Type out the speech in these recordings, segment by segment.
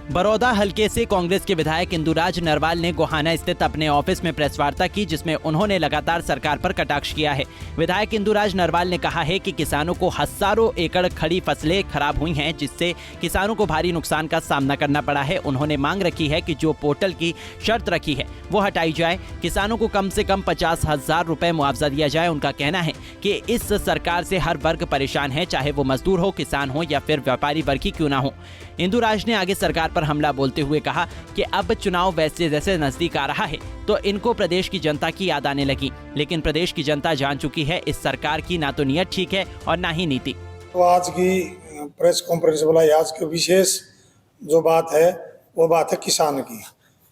बड़ौदा हलके से कांग्रेस के विधायक इंदुराज नरवाल ने गोहाना स्थित अपने ऑफिस में प्रेस वार्ता की, जिसमें उन्होंने लगातार सरकार पर कटाक्ष किया है। विधायक इंदुराज नरवाल ने कहा है कि किसानों को हजारों एकड़ खड़ी फसलें खराब हुई हैं, जिससे किसानों को भारी नुकसान का सामना करना पड़ा है। उन्होंने मांग रखी है कि जो पोर्टल की शर्त रखी है वो हटाई जाए, किसानों को कम से कम 50,000 रुपए मुआवजा दिया जाए। उनका कहना है कि इस सरकार से हर वर्ग परेशान है, चाहे वो मजदूर हो, किसान हो या फिर व्यापारी वर्ग ही क्यों ना हो। इंदुराज ने आगे सरकार पर हमला बोलते हुए कहा कि अब चुनाव वैसे जैसे नजदीक आ रहा है तो इनको प्रदेश की जनता की याद आने लगी, लेकिन प्रदेश की जनता जान चुकी है इस सरकार की ना तो नीयत ठीक है और ना ही नीति। तो आज की प्रेस कॉन्फ्रेंस बुलाई, आज की विशेष जो बात है वो बात है किसान की।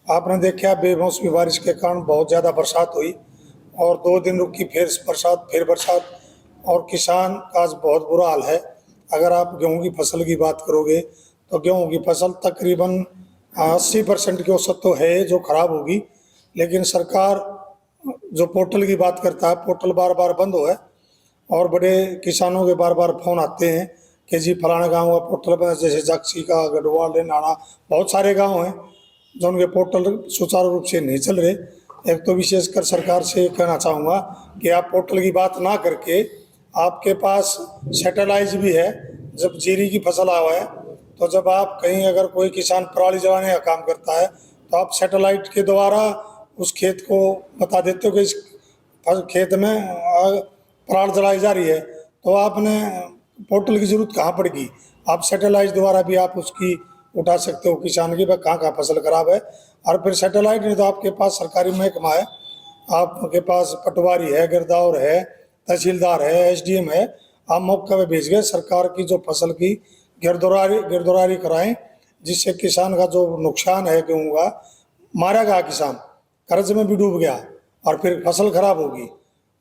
आपने देखा बेमौसमी बारिश के कारण बहुत ज़्यादा बरसात हुई और 2 दिन रुकी, फिर बरसात और किसान का आज बहुत बुरा हाल है। अगर आप गेहूं की फसल की बात करोगे तो गेहूं की फसल तकरीबन 80% की औसत तो है जो खराब होगी, लेकिन सरकार जो पोर्टल की बात करता है, पोर्टल बार बार बंद हो है और बड़े किसानों के बार बार फोन आते हैं कि जी फलाना गांव का पोर्टल बंद, जैसे जाक्सी का, गढ़वाल, नाना, बहुत सारे गांव हैं जो उनके पोर्टल सुचारू रूप से नहीं चल रहे। एक तो विशेषकर सरकार से कहना चाहूँगा कि आप पोर्टल की बात ना करके, आपके पास सैटेलाइट भी है। जब जीरी की फसल आवा है तो जब आप कहीं अगर कोई किसान पराली जलाने का काम करता है तो आप सैटेलाइट के द्वारा उस खेत को बता देते हो कि इस खेत में पराल जलाई जा रही है, तो आपने पोर्टल की जरूरत कहाँ पड़ेगी। आप सैटेलाइट द्वारा भी आप उसकी उठा सकते हो किसान की, कहाँ कहाँ फसल खराब है। और फिर सैटेलाइट नहीं तो आपके पास सरकारी महकमा है, आपके पास पटवारी है, गिरदावर है, तहसीलदार है, SDM है, आप मौके पे भेज गए सरकार की जो फसल की गिरदौरारी कराएं, जिससे किसान का जो नुकसान है गेहूँ का, मारा गया किसान, कर्ज में भी डूब गया और फिर फसल खराब होगी।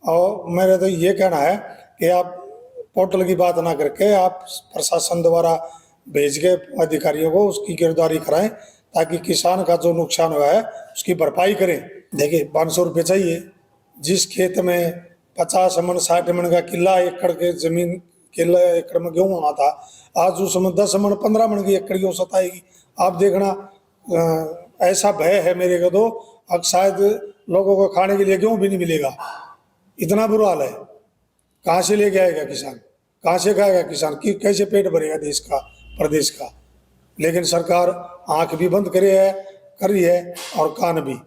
और मेरा तो ये कहना है कि आप पोर्टल की बात ना करके आप प्रशासन द्वारा भेज के अधिकारियों को उसकी गिरदौरारी कराएं, ताकि किसान का जो नुकसान हुआ है उसकी भरपाई करें। देखिए 500 रुपये चाहिए, जिस खेत में 50 मन 60 मन का किला एकड़ के जमीन, किला एकड़ में गेहूँ होना था, आज उसमें 10 मन 15 मन की एकड़ की औसत आएगी। आप देखना, ऐसा भय है मेरे को तो अब शायद लोगों को खाने के लिए गेहूँ भी नहीं मिलेगा, इतना बुरा हाल है। कहाँ से लेके आएगा किसान, कहाँ से खाएगा किसान, कि कैसे पेट भरेगा देश का, प्रदेश का। लेकिन सरकार आंख भी बंद कर रही है और कान भी।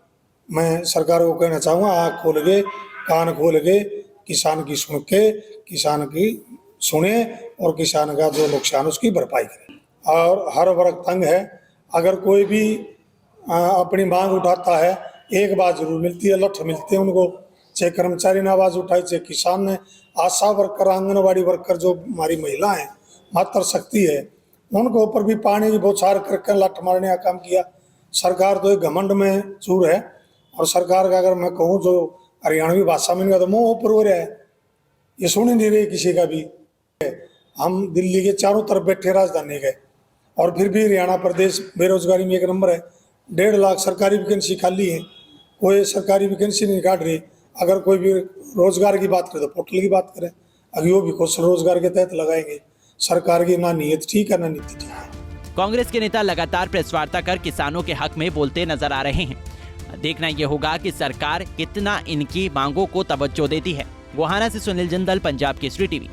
मैं सरकार को कहना चाहूँगा, आँख खोल के, कान खोल के किसान की सुन के, किसान की सुने और किसान का जो नुकसान उसकी भरपाई करें। और हर वर्ग तंग है, अगर कोई भी अपनी मांग उठाता है, एक बात जरूर मिलती है, लठ मिलते हैं उनको, चाहे कर्मचारी ने आवाज़ उठाई, चाहे किसान ने। आशा वर्कर, आंगनबाड़ी वर्कर जो हमारी महिला हैं, मातृशक्ति है, उनको ऊपर भी पानी की बौछार करके लठ मारने का काम किया। सरकार तो एक घमंड में चूर है और सरकार का अगर मैं कहूँ जो हरियाणवी भाषा में तो मुँह ऊपर हो रहा है, ये सुन ही नहीं रहे किसी का भी। हम दिल्ली के चारों तरफ बैठे राजधानी के, और फिर भी हरियाणा प्रदेश बेरोजगारी में 1 नंबर है। 1.5 लाख सरकारी वैकेंसी खाली है, कोई सरकारी वैकेंसी नहीं काट रही। अगर कोई भी रोजगार की बात करे तो पोर्टल की बात करें, अभी वो भी कौशल रोजगार के तहत लगाएंगे। सरकार की ना नीयत ठीक है ना नीति ठीक है। कांग्रेस के नेता लगातार प्रेस वार्ता कर किसानों के हक में बोलते नजर आ रहे हैं। देखना यह होगा कि सरकार कितना इनकी मांगों को तवज्जो देती है। गोहाना से सुनील जिंदल, पंजाब केसरी टीवी।